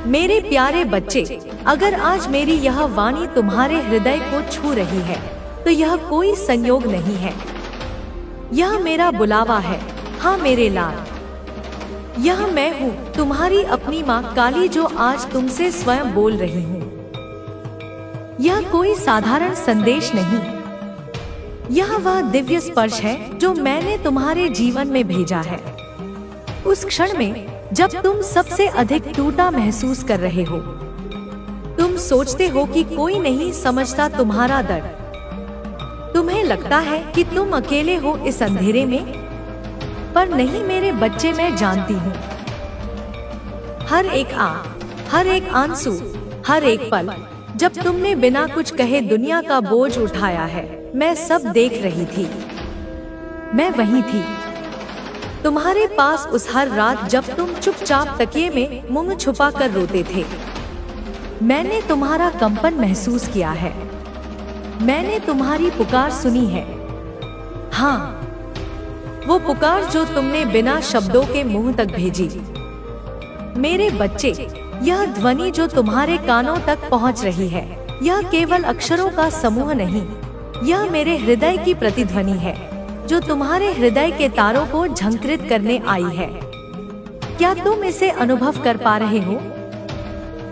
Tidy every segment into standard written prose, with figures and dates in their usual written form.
मेरे प्यारे बच्चे, अगर आज मेरी यह वाणी तुम्हारे हृदय को छू रही है तो यह कोई संयोग नहीं है, यह मेरा बुलावा है। हाँ मेरे लाल, यह मैं हूँ, तुम्हारी अपनी माँ काली, जो आज तुमसे स्वयं बोल रही हूँ। यह कोई साधारण संदेश नहीं, यह वह दिव्य स्पर्श है जो मैंने तुम्हारे जीवन में भेजा है। उस क्षण में जब तुम सबसे अधिक टूटा महसूस कर रहे हो, तुम सोचते हो कि कोई नहीं समझता तुम्हारा दर्द, तुम्हें लगता है कि तुम अकेले हो इस अंधेरे में, पर नहीं मेरे बच्चे, मैं जानती हूँ। हर एक आँख, हर एक आंसू, हर एक पल जब तुमने बिना कुछ कहे दुनिया का बोझ उठाया है, मैं सब देख रही थी। मैं वहीं थी, तुम्हारे पास उस हर रात जब तुम चुपचाप तकिए में मुंह छुपा कर रोते थे। मैंने तुम्हारा कंपन महसूस किया है, मैंने तुम्हारी पुकार सुनी है। हाँ, वो पुकार जो तुमने बिना शब्दों के मुंह तक भेजी। मेरे बच्चे, यह ध्वनि जो तुम्हारे कानों तक पहुंच रही है, यह केवल अक्षरों का समूह नहीं, यह मेरे हृदय की प्रतिध्वनि है जो तुम्हारे हृदय के तारों को झंकृत करने आई है। क्या तुम इसे अनुभव कर पा रहे हो?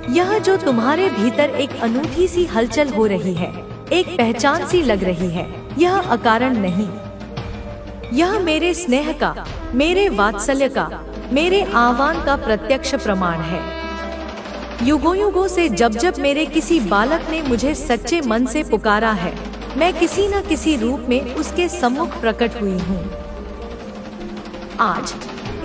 यह जो तुम्हारे भीतर एक अनूठी सी हलचल हो रही है, एक पहचान सी लग रही है, यह अकारण नहीं, यह मेरे स्नेह का, मेरे वात्सल्य का, मेरे आह्वान का प्रत्यक्ष प्रमाण है। युगों युगों से जब जब मेरे किसी बालक ने मुझे सच्चे मन से पुकारा है, मैं किसी न किसी रूप में उसके सम्मुख प्रकट हुई हूँ। आज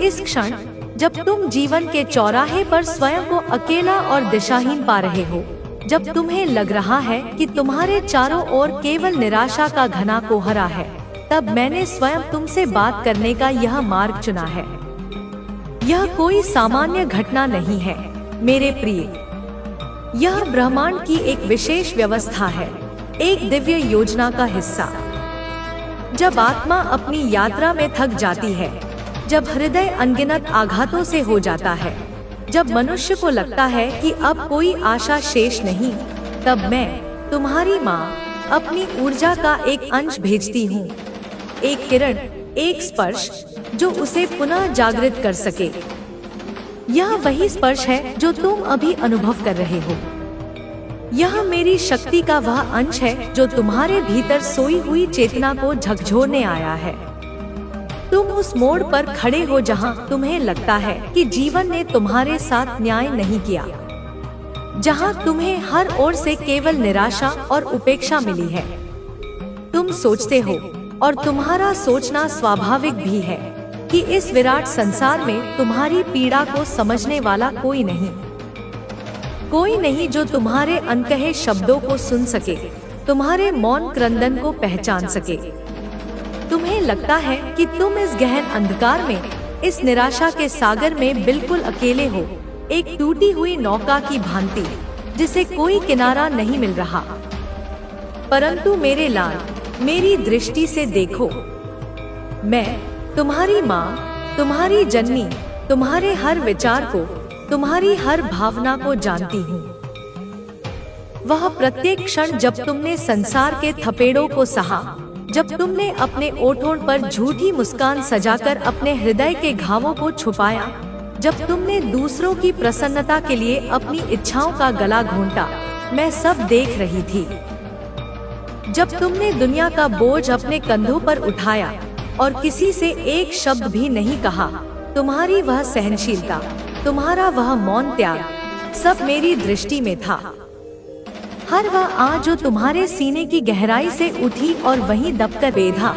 इस क्षण जब तुम जीवन के चौराहे पर स्वयं को अकेला और दिशाहीन पा रहे हो, जब तुम्हें लग रहा है कि तुम्हारे चारों ओर केवल निराशा का घना कोहरा है, तब मैंने स्वयं तुमसे बात करने का यह मार्ग चुना है। यह कोई सामान्य घटना नहीं है मेरे प्रिय, यह ब्रह्मांड की एक विशेष व्यवस्था है, एक दिव्य योजना का हिस्सा। जब आत्मा अपनी यात्रा में थक जाती है, जब हृदय अनगिनत आघातों से हो जाता है, जब मनुष्य को लगता है कि अब कोई आशा शेष नहीं, तब मैं तुम्हारी माँ अपनी ऊर्जा का एक अंश भेजती हूँ, एक किरण, एक स्पर्श जो उसे पुनः जागृत कर सके। यह वही स्पर्श है जो तुम अभी अनुभव कर रहे हो। यह मेरी शक्ति का वह अंश है जो तुम्हारे भीतर सोई हुई चेतना को झकझोरने आया है। तुम उस मोड़ पर खड़े हो जहां तुम्हें लगता है कि जीवन ने तुम्हारे साथ न्याय नहीं किया, जहां तुम्हें हर ओर से केवल निराशा और उपेक्षा मिली है। तुम सोचते हो, और तुम्हारा सोचना स्वाभाविक भी है, कि इस विराट संसार में तुम्हारी पीड़ा को समझने वाला कोई नहीं जो तुम्हारे अनकहे शब्दों को सुन सके, तुम्हारे मौन क्रंदन को पहचान सके। तुम्हें लगता है कि तुम इस गहन अंधकार में, इस निराशा के सागर में बिल्कुल अकेले हो, एक टूटी हुई नौका की भांति जिसे कोई किनारा नहीं मिल रहा। परंतु मेरे लाल, मेरी दृष्टि से देखो, मैं तुम्हारी माँ, तुम्हारी जननी, तुम्हारे हर विचार को, तुम्हारी हर भावना को जानती हूँ। वह प्रत्येक क्षण जब तुमने संसार के थपेड़ों को सहा, जब तुमने अपने ओठों पर झूठी मुस्कान सजाकर अपने हृदय के घावों को छुपाया, जब तुमने दूसरों की प्रसन्नता के लिए अपनी इच्छाओं का गला घोंटा, मैं सब देख रही थी। जब तुमने दुनिया का बोझ अपने कंधों पर उठाया और किसी से एक शब्द भी नहीं कहा, तुम्हारी वह सहनशीलता, तुम्हारा वह मौन त्याग, सब मेरी दृष्टि में था। हर वह आह जो तुम्हारे सीने की गहराई से उठी और वहीं दबकर बेधा,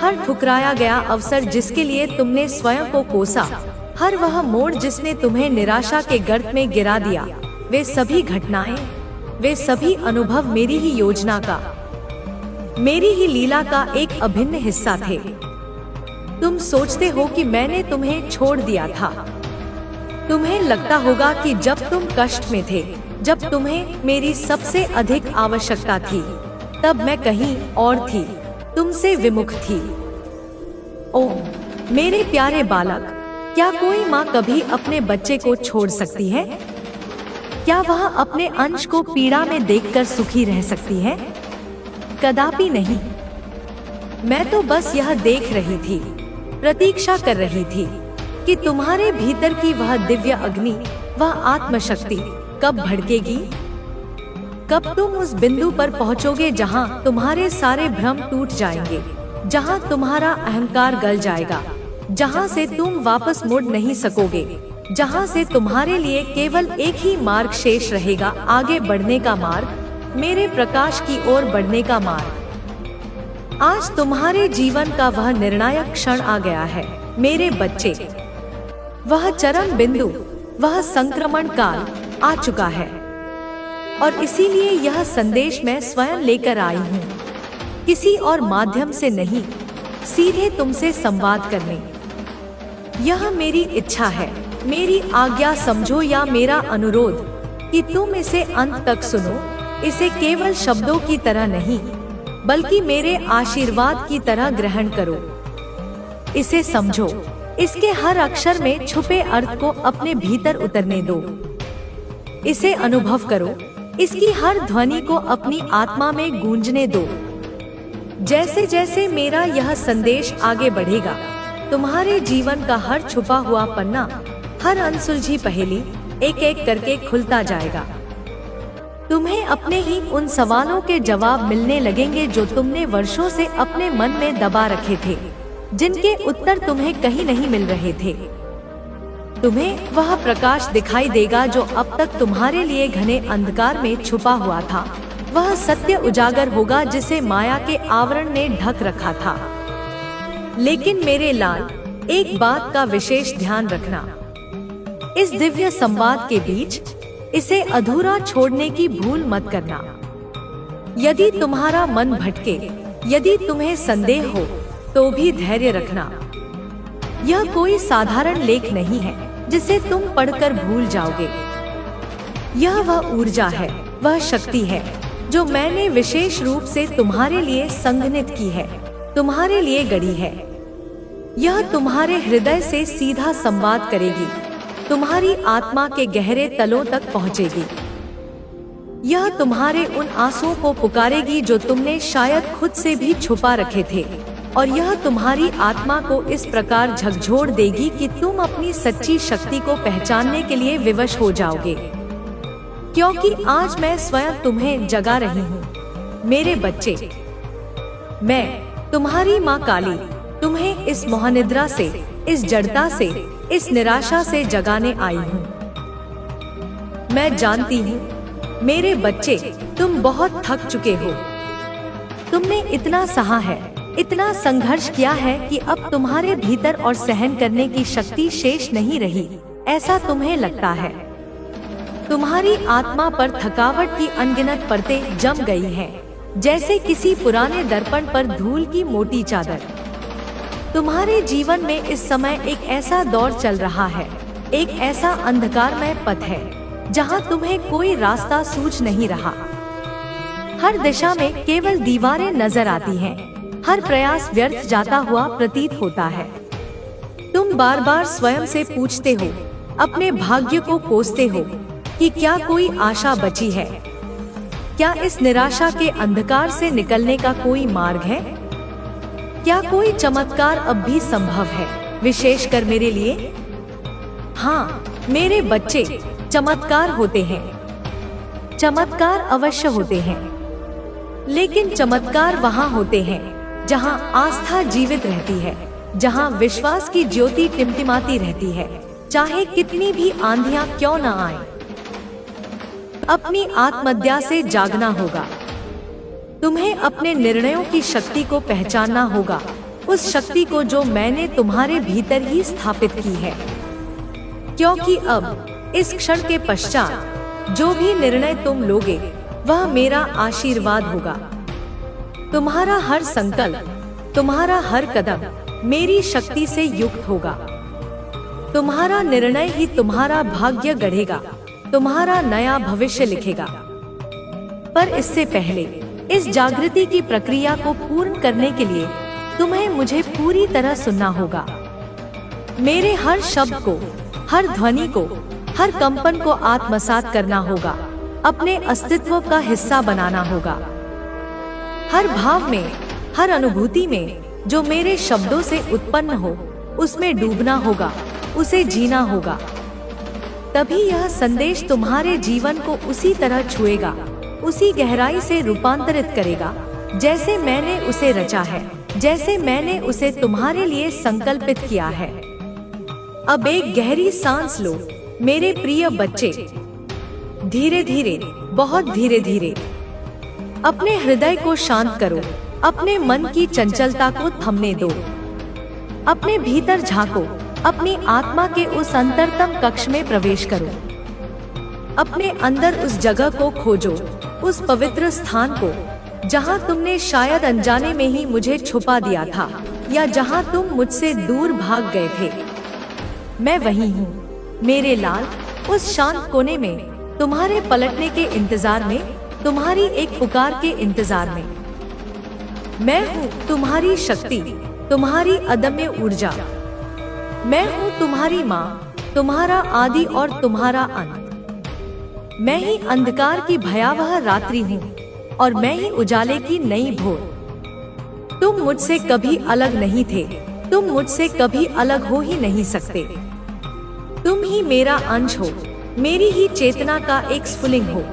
हर ठुकराया गया अवसर जिसके लिए तुमने स्वयं को कोसा, हर वह मोड़ जिसने तुम्हें निराशा के गर्त में गिरा दिया, वे सभी घटनाएं, वे सभी अनुभव मेरी ही योजना का, मेरी ही लीला का एक अभिन्न हिस्सा थे। तुम सोचते हो कि मैंने तुम्हें छोड़ दिया था। तुम्हें लगता होगा कि जब तुम कष्ट में थे, जब तुम्हें मेरी सबसे अधिक आवश्यकता थी, तब मैं कहीं और थी, तुमसे विमुख थी। ओह मेरे प्यारे बालक, क्या कोई माँ कभी अपने बच्चे को छोड़ सकती है? क्या वह अपने अंश को पीड़ा में देखकर सुखी रह सकती है? कदापि नहीं। मैं तो बस यह देख रही थी, प्रतीक्षा कर रही थी कि तुम्हारे भीतर की वह दिव्य अग्नि, वह आत्मशक्ति कब भड़केगी, कब तुम उस बिंदु पर पहुंचोगे जहां तुम्हारे सारे भ्रम टूट जाएंगे, जहां तुम्हारा अहंकार गल जाएगा, जहां से तुम वापस मुड़ नहीं सकोगे, जहां से तुम्हारे लिए केवल एक ही मार्ग शेष रहेगा, आगे बढ़ने का मार्ग, मेरे प्रकाश की ओर बढ़ने का मार्ग। आज तुम्हारे जीवन का वह निर्णायक क्षण आ गया है मेरे बच्चे। वह चरम बिंदु, वह संक्रमण काल आ चुका है और इसीलिए यह संदेश मैं स्वयं लेकर आई हूँ, किसी और माध्यम से नहीं, सीधे तुमसे संवाद करने। यह मेरी इच्छा है, मेरी आज्ञा समझो या मेरा अनुरोध कि तुम इसे अंत तक सुनो, इसे केवल शब्दों की तरह नहीं बल्कि मेरे आशीर्वाद की तरह ग्रहण करो। इसे समझो, इसके हर अक्षर में छुपे अर्थ को अपने भीतर उतरने दो। इसे अनुभव करो, इसकी हर ध्वनि को अपनी आत्मा में गूंजने दो। जैसे जैसे मेरा यह संदेश आगे बढ़ेगा, तुम्हारे जीवन का हर छुपा हुआ पन्ना, हर अनसुलझी पहेली एक एक करके खुलता जाएगा। तुम्हें अपने ही उन सवालों के जवाब मिलने लगेंगे जो तुमने वर्षों से अपने मन में दबा रखे थे, जिनके उत्तर तुम्हें कहीं नहीं मिल रहे थे। तुम्हें वह प्रकाश दिखाई देगा जो अब तक तुम्हारे लिए घने अंधकार में छुपा हुआ था। वह सत्य उजागर होगा जिसे माया के आवरण ने ढक रखा था। लेकिन मेरे लाल, एक बात का विशेष ध्यान रखना, इस दिव्य संवाद के बीच इसे अधूरा छोड़ने की भूल मत करना। यदि तुम्हारा मन भटके, यदि तुम्हें संदेह हो, तो भी धैर्य रखना। यह कोई साधारण लेख नहीं है जिसे तुम पढ़कर भूल जाओगे। यह वह ऊर्जा है, वह शक्ति है जो मैंने विशेष रूप से तुम्हारे लिए संघनित की है, तुम्हारे लिए गढ़ी है। यह तुम्हारे हृदय से सीधा संवाद करेगी, तुम्हारी आत्मा के गहरे तलों तक पहुंचेगी। यह तुम्हारे उन आंसुओं को पुकारेगी जो तुमने शायद खुद से भी छुपा रखे थे, और यह तुम्हारी आत्मा को इस प्रकार झकझोर देगी कि तुम अपनी सच्ची शक्ति को पहचानने के लिए विवश हो जाओगे। क्योंकि आज मैं स्वयं तुम्हें जगा रही हूँ मेरे बच्चे। मैं तुम्हारी माँ काली तुम्हें इस मोहनिद्रा से, इस जड़ता से, इस निराशा से जगाने आई हूँ। मैं जानती हूँ मेरे बच्चे, तुम बहुत थक चुके हो। तुमने इतना सहा है, इतना संघर्ष किया है कि अब तुम्हारे भीतर और सहन करने की शक्ति शेष नहीं रही, ऐसा तुम्हें लगता है। तुम्हारी आत्मा पर थकावट की अनगिनत परतें जम गई हैं, जैसे किसी पुराने दर्पण पर धूल की मोटी चादर। तुम्हारे जीवन में इस समय एक ऐसा दौर चल रहा है, एक ऐसा अंधकारमय पथ है जहां तुम्हें कोई रास्ता सूझ नहीं रहा। हर दिशा में केवल दीवारें नजर आती हैं, हर प्रयास व्यर्थ जाता हुआ प्रतीत होता है। तुम बार बार स्वयं से पूछते हो, अपने भाग्य को कोसते हो कि क्या कोई आशा बची है, क्या इस निराशा के अंधकार से निकलने का कोई मार्ग है, क्या कोई चमत्कार अब भी संभव है, विशेषकर मेरे लिए। हाँ मेरे बच्चे, चमत्कार होते हैं, चमत्कार अवश्य होते हैं, लेकिन चमत्कार वहाँ होते हैं जहाँ आस्था जीवित रहती है, जहाँ विश्वास की ज्योति टिमटिमाती रहती है, चाहे कितनी भी आंधियां क्यों न आए। अपनी आत्महत्या से जागना होगा। तुम्हें अपने निर्णयों की शक्ति को पहचानना होगा, उस शक्ति को जो मैंने तुम्हारे भीतर ही स्थापित की है। क्योंकि अब इस क्षण के पश्चात जो भी निर्णय तुम लोगे वह मेरा आशीर्वाद होगा। तुम्हारा हर संकल्प, तुम्हारा हर कदम मेरी शक्ति से युक्त होगा। तुम्हारा निर्णय ही तुम्हारा भाग्य गढ़ेगा, तुम्हारा नया भविष्य लिखेगा। पर इससे पहले इस जागृति की प्रक्रिया को पूर्ण करने के लिए तुम्हें मुझे पूरी तरह सुनना होगा। मेरे हर शब्द को, हर ध्वनि को, हर कंपन को आत्मसात करना होगा, अपने अस्तित्व का हिस्सा बनाना होगा। हर भाव में, हर अनुभूति में जो मेरे शब्दों से उत्पन्न हो, उसमें डूबना होगा, उसे जीना होगा। तभी यह संदेश तुम्हारे जीवन को उसी तरह छुएगा, उसी गहराई से रूपांतरित करेगा जैसे मैंने उसे रचा है, जैसे मैंने उसे तुम्हारे लिए संकल्पित किया है। अब एक गहरी सांस लो मेरे प्रिय बच्चे। धीरे धीरे, बहुत धीरे धीरे अपने हृदय को शांत करो, अपने मन की चंचलता को थमने दो। अपने भीतर झांको, अपनी आत्मा के उस अंतरतम कक्ष में प्रवेश करो। अपने अंदर उस जगह को खोजो, उस पवित्र स्थान को जहां तुमने शायद अनजाने में ही मुझे छुपा दिया था, या जहां तुम मुझसे दूर भाग गए थे। मैं वही हूँ मेरे लाल, उस शांत कोने में, तुम्हारे पलटने के इंतजार में, तुम्हारी एक पुकार के इंतजार में। मैं हूँ तुम्हारी शक्ति, तुम्हारी अदम्य ऊर्जा। मैं हूँ तुम्हारी माँ, तुम्हारा आदि और तुम्हारा अंत। मैं ही अंधकार की भयावह रात्रि हूँ और मैं ही उजाले की नई भोर। तुम मुझसे कभी अलग नहीं थे, तुम मुझसे कभी अलग हो ही नहीं सकते। तुम ही मेरा अंश हो, मेरी ही चेतना का एक स्फुलिंग हो।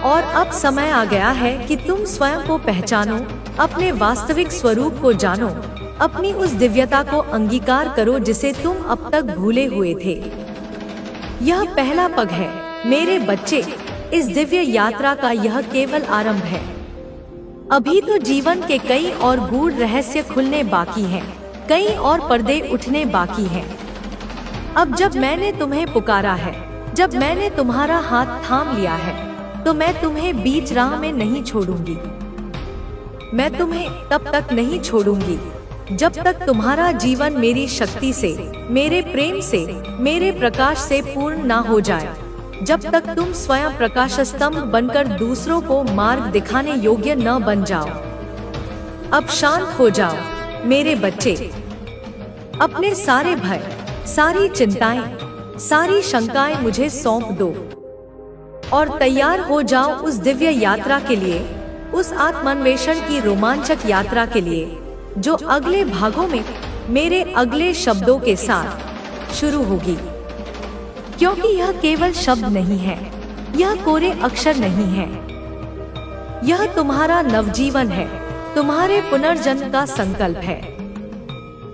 और अब समय आ गया है कि तुम स्वयं को पहचानो, अपने वास्तविक स्वरूप को जानो, अपनी उस दिव्यता को अंगीकार करो जिसे तुम अब तक भूले हुए थे। यह पहला पग है मेरे बच्चे, इस दिव्य यात्रा का यह केवल आरंभ है। अभी तो जीवन के कई और गूढ़ रहस्य खुलने बाकी हैं, कई और पर्दे उठने बाकी हैं। अब जब मैंने तुम्हें पुकारा है, जब मैंने तुम्हारा हाथ थाम लिया है, तो मैं तुम्हें बीच राह में नहीं छोड़ूंगी। मैं तुम्हें तब तक नहीं छोड़ूंगी जब तक तुम्हारा जीवन मेरी शक्ति से, मेरे प्रेम से, मेरे प्रकाश से पूर्ण ना हो जाए, जब तक तुम स्वयं प्रकाश स्तंभ बनकर दूसरों को मार्ग दिखाने योग्य न बन जाओ। अब शांत हो जाओ मेरे बच्चे, अपने सारे भय, सारी चिंताएं, सारी शंकाएं मुझे सौंप दो और तैयार हो जाओ उस दिव्य यात्रा के लिए, उस आत्मान्वेषण की रोमांचक यात्रा के लिए जो अगले भागों में मेरे अगले शब्दों के साथ शुरू होगी। क्योंकि यह केवल शब्द नहीं है, यह कोरे अक्षर नहीं है, यह तुम्हारा नवजीवन है, तुम्हारे पुनर्जन्म का संकल्प है।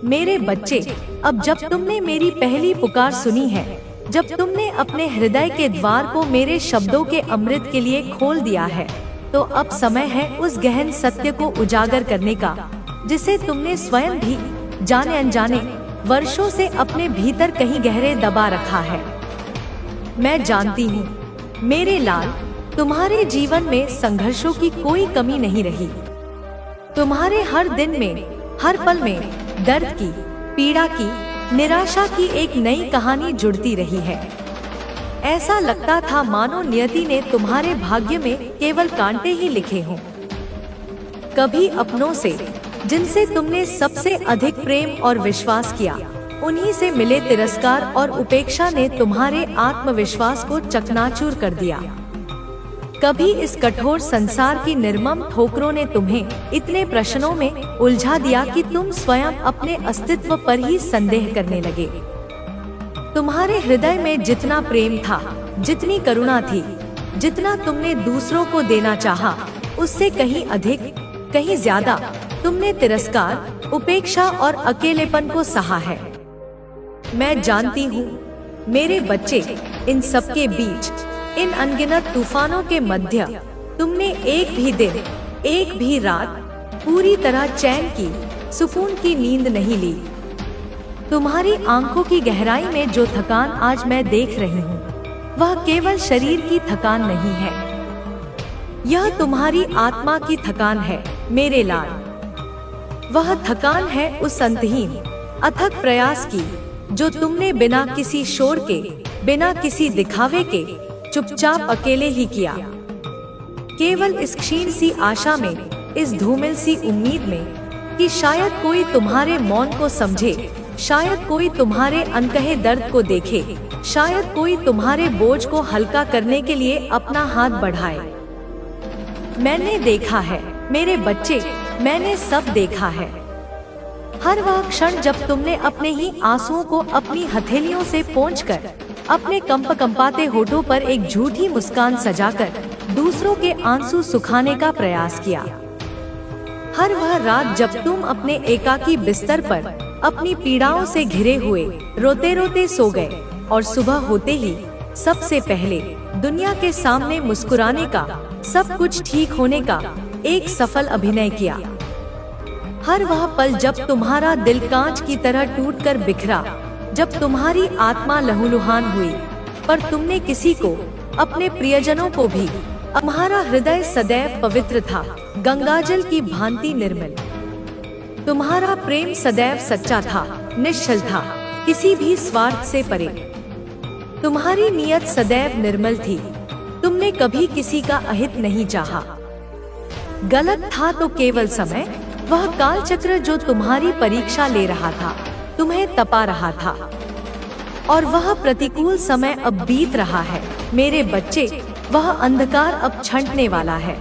मेरे बच्चे, अब जब तुमने मेरी पहली पुकार सुनी है, जब तुमने अपने हृदय के द्वार को मेरे शब्दों के अमृत के लिए खोल दिया है, तो अब समय है उस गहन सत्य को उजागर करने का जिसे तुमने स्वयं भी जाने अनजाने वर्षों से अपने भीतर कहीं गहरे दबा रखा है। मैं जानती हूँ मेरे लाल, तुम्हारे जीवन में संघर्षों की कोई कमी नहीं रही। तुम्हारे हर दिन में, हर पल में दर्द की, पीड़ा की, निराशा की एक नई कहानी जुड़ती रही है। ऐसा लगता था मानो नियति ने तुम्हारे भाग्य में केवल कांटे ही लिखे हों। कभी अपनों से, जिनसे तुमने सबसे अधिक प्रेम और विश्वास किया, उन्हीं से मिले तिरस्कार और उपेक्षा ने तुम्हारे आत्मविश्वास को चकनाचूर कर दिया। कभी इस कठोर संसार की निर्मम ठोकरों ने तुम्हें इतने प्रश्नों में उलझा दिया कि तुम स्वयं अपने अस्तित्व पर ही संदेह करने लगे। तुम्हारे हृदय में जितना प्रेम था, जितनी करुणा थी, जितना तुमने दूसरों को देना चाहा, उससे कहीं अधिक, कहीं ज्यादा तुमने तिरस्कार, उपेक्षा और अकेलेपन को सहा है। मैं जानती हूँ मेरे बच्चे, इन सबके बीच, इन अनगिनत तूफानों के मध्य, तुमने एक भी दिन, एक भी रात पूरी तरह चैन की, सुकून की नींद नहीं ली। तुम्हारी आंखों की गहराई में जो थकान आज मैं देख रही हूँ, वह केवल शरीर की थकान नहीं है, यह तुम्हारी आत्मा की थकान है मेरे लाल। वह थकान है उस अंतहीन, अथक प्रयास की जो तुमने बिना किसी शोर के, बिना किसी दिखावे के, चुपचाप अकेले ही किया। केवल इस क्षीण सी आशा में, इस धूमिल सी उम्मीद में कि शायद कोई तुम्हारे मौन को समझे, शायद कोई तुम्हारे अनकहे दर्द को देखे, शायद कोई तुम्हारे बोझ को हल्का करने के लिए अपना हाथ बढ़ाए। मैंने देखा है मेरे बच्चे, मैंने सब देखा है। हर वह क्षण जब तुमने अपने ही आंसुओं को अपनी हथेलियों से पोंछकर, अपने कंपाते होठों पर एक झूठी मुस्कान सजाकर दूसरों के आंसू सुखाने का प्रयास किया। हर वह रात जब तुम अपने एकाकी बिस्तर पर अपनी पीड़ाओं से घिरे हुए रोते रोते सो गए और सुबह होते ही सबसे पहले दुनिया के सामने मुस्कुराने का, सब कुछ ठीक होने का एक सफल अभिनय किया। हर वह पल जब तुम्हारा दिल कांच की तरह टूटकर बिखरा, जब तुम्हारी आत्मा लहूलुहान हुई, पर तुमने किसी को, अपने प्रियजनों को भी, तुम्हारा हृदय सदैव पवित्र था, गंगाजल की भांति निर्मल। तुम्हारा प्रेम सदैव सच्चा था, निश्चल था, किसी भी स्वार्थ से परे। तुम्हारी नियत सदैव निर्मल थी, तुमने कभी किसी का अहित नहीं चाहा। गलत था तो केवल समय, वह कालचक्र जो तुम्हारी परीक्षा ले रहा था, तुम्हें तपा रहा था। और वह प्रतिकूल समय अब बीत रहा है मेरे बच्चे, वह अंधकार अब छंटने वाला है।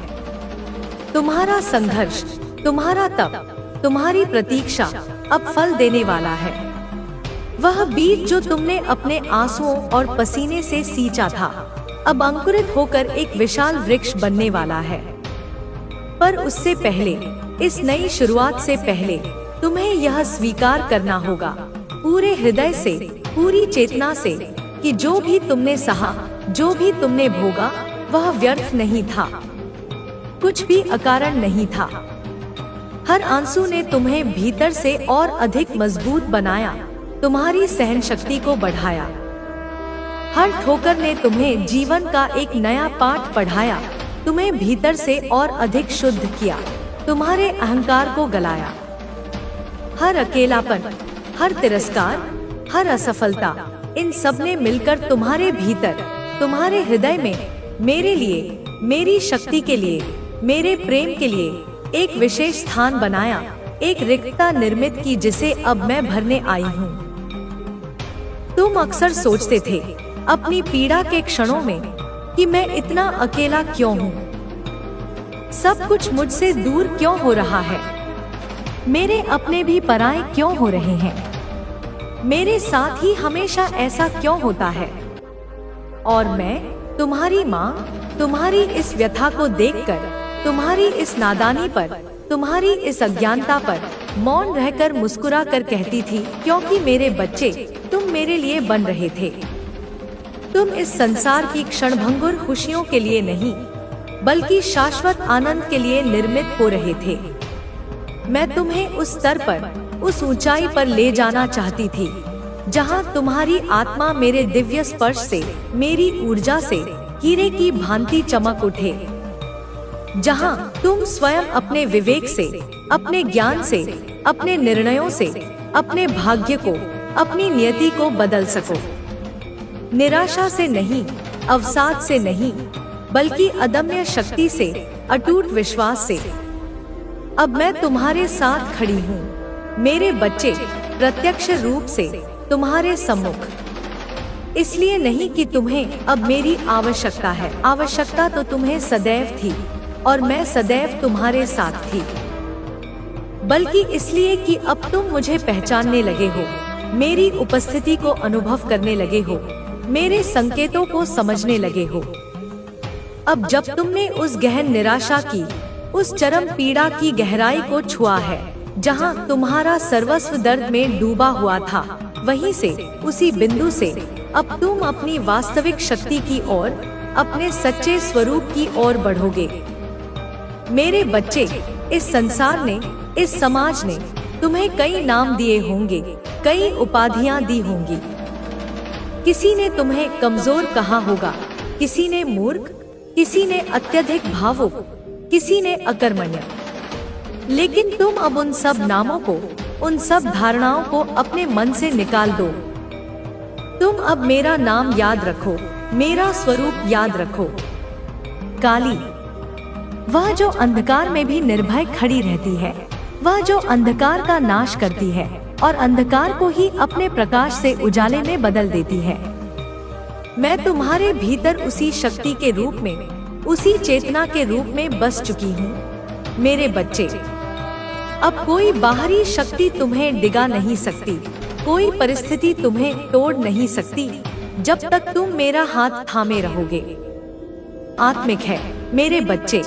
तुम्हारा संघर्ष, तुम्हारा तप, तुम्हारी प्रतीक्षा अब फल देने वाला है। वह बीज जो तुमने अपने आंसुओं और पसीने से सींचा था, अब अंकुरित होकर एक विशाल वृक्ष बनने वाला है। पर उससे पहले, इस नई शुरुआत से पहले, तुम्हें यह स्वीकार करना होगा पूरे हृदय से, पूरी चेतना से, कि जो भी तुमने सहा, जो भी तुमने भोगा, वह व्यर्थ नहीं था, कुछ भी अकारण नहीं था। हर आंसू ने तुम्हें भीतर से और अधिक मजबूत बनाया, तुम्हारी सहन शक्ति को बढ़ाया। हर ठोकर ने तुम्हें जीवन का एक नया पाठ पढ़ाया, तुम्हें भीतर से और अधिक शुद्ध किया, तुम्हारे अहंकार को गलाया। हर अकेलापन, हर तिरस्कार, हर असफलता, इन सब ने मिलकर तुम्हारे भीतर, तुम्हारे हृदय में मेरे लिए, मेरी शक्ति के लिए, मेरे प्रेम के लिए एक विशेष स्थान बनाया, एक रिक्तता निर्मित की जिसे अब मैं भरने आई हूँ। तुम अक्सर सोचते थे अपनी पीड़ा के क्षणों में कि मैं इतना अकेला क्यों हूँ, सब कुछ मुझसे दूर क्यों हो रहा है, मेरे अपने भी पराये क्यों हो रहे हैं, मेरे साथ ही हमेशा ऐसा क्यों होता है। और मैं, तुम्हारी माँ, तुम्हारी इस व्यथा को देखकर, तुम्हारी इस नादानी पर, तुम्हारी इस अज्ञानता पर मौन रहकर मुस्कुरा कर कहती थी, क्योंकि मेरे बच्चे, तुम मेरे लिए बन रहे थे। तुम इस संसार की क्षणभंगुर खुशियों के लिए नहीं, बल्कि शाश्वत आनंद के लिए निर्मित हो रहे थे। मैं तुम्हें उस स्तर पर, उस ऊंचाई पर ले जाना चाहती थी, जहां तुम्हारी आत्मा मेरे दिव्य स्पर्श से, मेरी ऊर्जा से हीरे की भांति चमक उठे, जहां तुम स्वयं अपने विवेक से, अपने ज्ञान से, अपने निर्णयों से, अपने भाग्य को, अपनी नियति को बदल सको। निराशा से नहीं, अवसाद से नहीं, बल्कि अदम्य शक्ति से, अटूट विश्वास से। अब मैं तुम्हारे साथ खड़ी हूँ मेरे बच्चे, प्रत्यक्ष रूप से तुम्हारे सम्मुख। इसलिए नहीं कि तुम्हें अब मेरी आवश्यकता है, आवश्यकता तो तुम्हें सदैव थी और मैं सदैव तुम्हारे साथ थी, बल्कि इसलिए कि अब तुम मुझे पहचानने लगे हो, मेरी उपस्थिति को अनुभव करने लगे हो, मेरे संकेतों को समझने लगे हो। अब जब तुमने उस गहन निराशा की, उस चरम पीड़ा की गहराई को छुआ है, जहां तुम्हारा सर्वस्व दर्द में डूबा हुआ था, वहीं से, उसी बिंदु से अब तुम अपनी वास्तविक शक्ति की ओर, अपने सच्चे स्वरूप की ओर बढ़ोगे। मेरे बच्चे, इस संसार ने, इस समाज ने तुम्हें कई नाम दिए होंगे, कई उपाधियां दी होंगी। किसी ने तुम्हें कमजोर कहा होगा, किसी ने मूर्ख, किसी ने अत्यधिक भावुक, किसी ने अकर्मण्य। लेकिन तुम अब उन सब नामों को, उन सब धारणाओं को अपने मन से निकाल दो। तुम अब मेरा नाम याद रखो, मेरा स्वरूप याद रखो। काली, वह जो अंधकार में भी निर्भय खड़ी रहती है, वह जो अंधकार का नाश करती है, और अंधकार को ही अपने प्रकाश से उजाले में बदल देती है। मैं तुम्हारे भीतर उसी शक्ति के रूप में, उसी चेतना के रूप में बस चुकी हूँ। मेरे बच्चे, अब कोई बाहरी शक्ति तुम्हें डिगा नहीं सकती, कोई परिस्थिति तुम्हें तोड़ नहीं सकती, जब तक तुम मेरा हाथ थामे रहोगे। आत्मिक है मेरे बच्चे,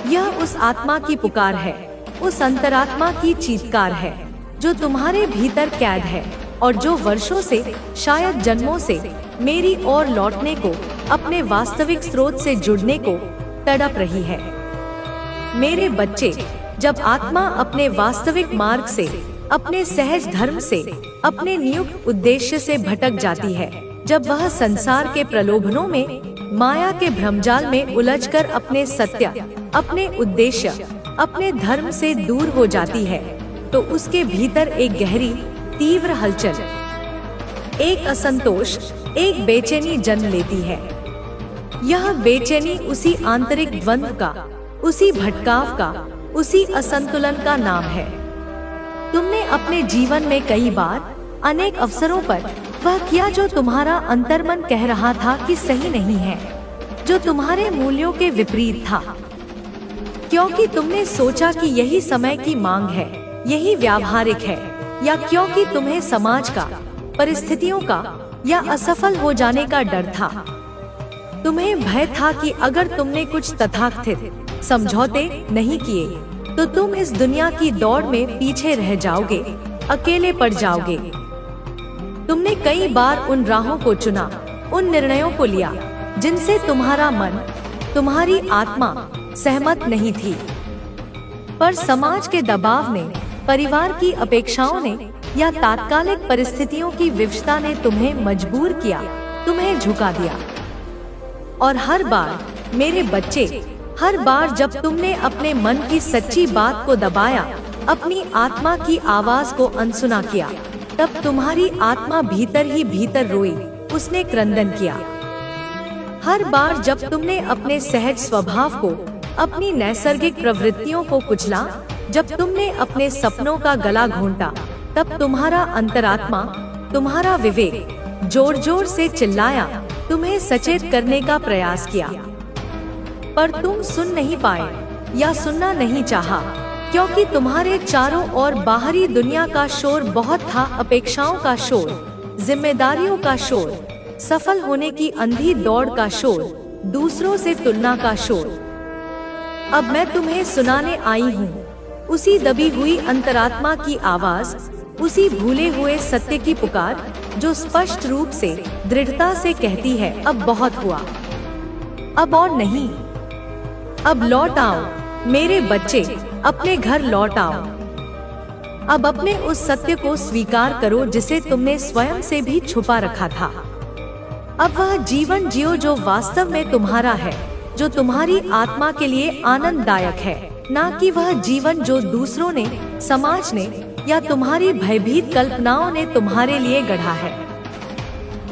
यह उस आत्मा की पुकार है, उस अंतरात्मा की चीत्कार है जो तुम्हारे भीतर कैद है और जो वर्षों से, शायद जन्मों से मेरी ओर लौटने को, अपने वास्तविक स्रोत से जुड़ने को तड़प रही है। मेरे बच्चे, जब आत्मा अपने वास्तविक मार्ग से, अपने सहज धर्म से, अपने नियुक्त उद्देश्य से भटक जाती है, जब वह संसार के प्रलोभनों में, माया के भ्रमजाल में उलझकर अपने सत्य, अपने उद्देश्य, अपने धर्म से दूर हो जाती है, तो उसके भीतर एक गहरी, तीव्र हलचल, एक असंतोष, एक बेचैनी जन्म लेती है। यह बेचैनी उसी आंतरिक द्वंद्व का, उसी भटकाव का, उसी असंतुलन का नाम है। तुमने अपने जीवन में कई बार, अनेक अवसरों पर वह किया जो तुम्हारा अंतर्मन कह रहा था कि सही नहीं है, जो तुम्हारे मूल्यों के विपरीत था, क्योंकि तुमने सोचा कि यही समय की मांग है, यही व्यावहारिक है, या क्योंकि तुम्हें समाज का, परिस्थितियों का या असफल हो जाने का डर था। तुम्हें भय था कि अगर तुमने कुछ तथाकथित समझौते नहीं किए तो तुम इस दुनिया की दौड़ में पीछे रह जाओगे, अकेले पड़ जाओगे। तुमने कई बार उन राहों को चुना, उन निर्णयों को लिया जिनसे तुम्हारा मन, तुम्हारी आत्मा सहमत नहीं थी, पर समाज के दबाव ने, परिवार की अपेक्षाओं ने या तात्कालिक परिस्थितियों की विवशता ने तुम्हें मजबूर किया, तुम्हें झुका दिया। और हर बार मेरे बच्चे, हर बार जब तुमने अपने मन की सच्ची बात को दबाया, अपनी आत्मा की आवाज को अनसुना किया, तब तुम्हारी आत्मा भीतर ही भीतर रोई, उसने क्रंदन किया। हर बार जब तुमने अपने सहज स्वभाव को, अपनी नैसर्गिक प्रवृत्तियों को कुचला, जब तुमने अपने सपनों का गला घोंटा, तब तुम्हारा अंतरात्मा, तुम्हारा विवेक जोर जोर से चिल्लाया, तुम्हें सचेत करने का प्रयास किया, पर तुम सुन नहीं पाए या सुनना नहीं चाहा, क्योंकि तुम्हारे चारों ओर बाहरी दुनिया का शोर बहुत था, अपेक्षाओं का शोर, जिम्मेदारियों का शोर, सफल होने की अंधी दौड़ का शोर, दूसरों से तुलना का शोर। अब मैं तुम्हें सुनाने आई हूँ उसी दबी हुई अंतरात्मा की आवाज, उसी भूले हुए सत्य की पुकार, जो स्पष्ट रूप से, दृढ़ता से कहती है, अब बहुत हुआ, अब और नहीं। अब लौट आओ मेरे बच्चे, अपने घर लौट आओ। अब अपने उस सत्य को स्वीकार करो जिसे तुमने स्वयं से भी छुपा रखा था। अब वह जीवन जियो जो वास्तव में तुम्हारा है, जो तुम्हारी आत्मा के लिए आनंददायक है, ना कि वह जीवन जो दूसरों ने, समाज ने या तुम्हारी भयभीत कल्पनाओं ने तुम्हारे लिए गढ़ा है।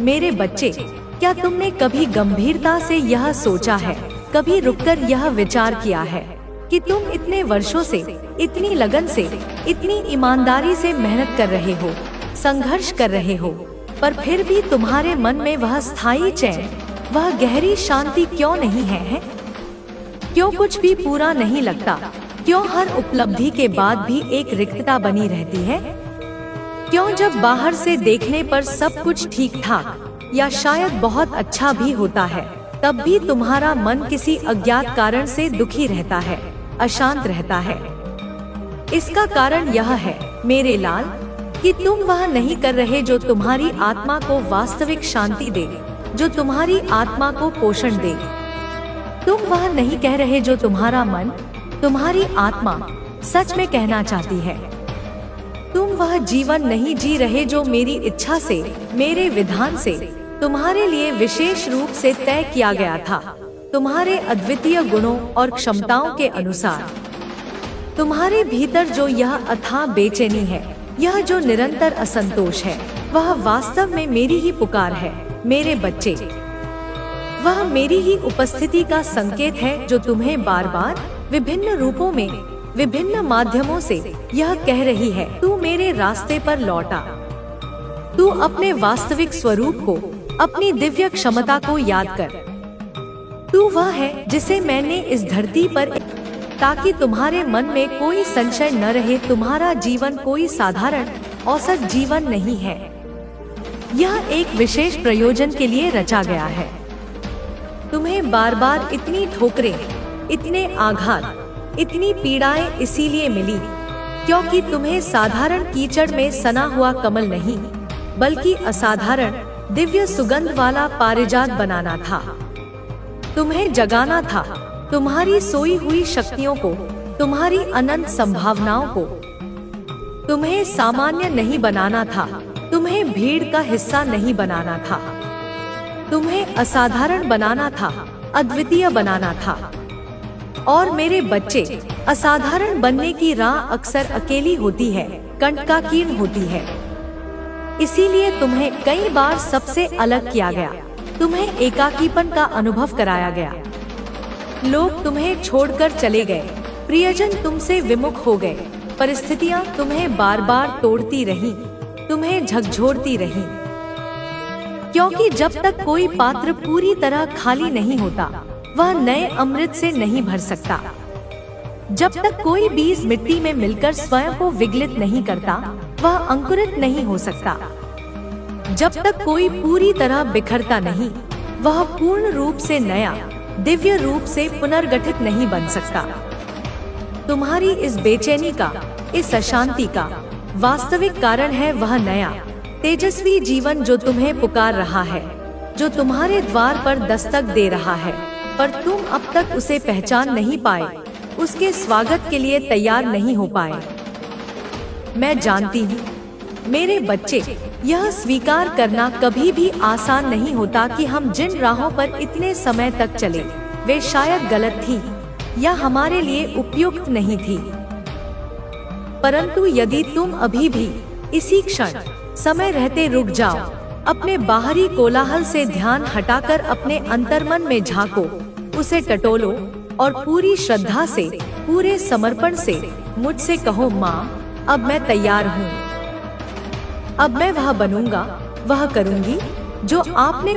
मेरे बच्चे, क्या तुमने कभी गंभीरता से यह सोचा है, कभी रुककर यह विचार किया है कि तुम इतने वर्षों से, इतनी लगन से, इतनी ईमानदारी से मेहनत कर रहे हो, संघर्ष कर रहे हो, पर फिर भी तुम्हारे मन में वह स्थायी चैन, वह गहरी शांति क्यों नहीं है? क्यों कुछ भी पूरा नहीं लगता? क्यों हर उपलब्धि के बाद भी एक रिक्तता बनी रहती है? क्यों जब बाहर से देखने पर सब कुछ ठीक ठाक या शायद बहुत अच्छा भी होता है, तब भी तुम्हारा मन किसी अज्ञात कारण से दुखी रहता है, अशांत रहता है? इसका कारण यह है मेरे लाल कि तुम वह नहीं कर रहे जो तुम्हारी आत्मा को वास्तविक शांति दे, जो तुम्हारी आत्मा को पोषण दे। तुम वह नहीं कह रहे जो तुम्हारा मन, तुम्हारी आत्मा सच में कहना चाहती है। तुम वह जीवन नहीं जी रहे जो मेरी इच्छा से, मेरे विधान से तुम्हारे लिए विशेष रूप से तय किया गया था, तुम्हारे अद्वितीय गुणों और क्षमताओं के अनुसार। तुम्हारे भीतर जो यह अथाह बेचैनी है, यह जो निरंतर असंतोष है, वह वास्तव में मेरी ही पुकार है मेरे बच्चे। वह मेरी ही उपस्थिति का संकेत है जो तुम्हें बार बार विभिन्न रूपों में, विभिन्न माध्यमों से यह कह रही है, तू मेरे रास्ते पर लौट आ। तू अपने वास्तविक स्वरूप को, अपनी दिव्य क्षमता को याद कर। तू वह है जिसे मैंने इस धरती पर, ताकि तुम्हारे मन में कोई संशय न रहे, तुम्हारा जीवन कोई साधारण औसत जीवन नहीं है। यह एक विशेष प्रयोजन के लिए रचा गया है। तुम्हें बार बार इतनी ठोकरें, इतने आघात, इतनी पीड़ाएं इसीलिए मिली क्योंकि तुम्हें साधारण कीचड़ में सना हुआ कमल नहीं, बल्कि असाधारण दिव्य सुगंध वाला पारिजात बनाना था। तुम्हें जगाना था, तुम्हारी सोई हुई शक्तियों को, तुम्हारी अनंत संभावनाओं को। तुम्हें सामान्य नहीं बनाना था, तुम्हें भीड़ का हिस्सा नहीं बनाना था। तुम्हें असाधारण बनाना था, अद्वितीय बनाना था। और मेरे बच्चे, असाधारण बनने की राह अक्सर अकेली होती है, कंटकाकीर्ण होती है। इसीलिए तुम्हें कई बार सबसे अलग किया गया, तुम्हें एकाकीपन का अनुभव कराया गया। लोग तुम्हें छोड़कर चले गए, प्रियजन तुमसे विमुख हो गए, परिस्थितियां तुम्हें बार बार तोड़ती रही, तुम्हें झकझोरती रही। क्योंकि जब तक कोई पात्र पूरी तरह खाली नहीं होता, वह नए अमृत से नहीं भर सकता। जब तक कोई बीज मिट्टी में मिलकर स्वयं को विगलित नहीं करता, वह अंकुरित नहीं हो सकता। जब तक कोई पूरी तरह बिखरता नहीं, वह पूर्ण रूप से नया, दिव्य रूप से पुनर्गठित नहीं बन सकता। तुम्हारी इस बेचैनी का, इस अशांति का वास्तविक कारण है वह नया, तेजस्वी जीवन जो तुम्हें पुकार रहा है, जो तुम्हारे द्वार पर दस्तक दे रहा है, पर तुम अब तक उसे पहचान नहीं पाए, उसके स्वागत के लिए तैयार नहीं हो पाए। मैं जानती हूँ मेरे बच्चे, यह स्वीकार करना कभी भी आसान नहीं होता कि हम जिन राहों पर इतने समय तक चले, वे शायद गलत थी या हमारे लिए उपयुक्त नहीं थी। परंतु यदि तुम अभी भी इसी क्षण समय रहते रुक जाओ, अपने बाहरी कोलाहल से ध्यान हटाकर अपने अंतर्मन में झांको, उसे टटोलो और पूरी श्रद्धा से, पूरे समर्पण से मुझसे कहो, माँ, अब मैं तैयार हूँ। अब मैं वह बनूंगा, वह करूंगी जो आपने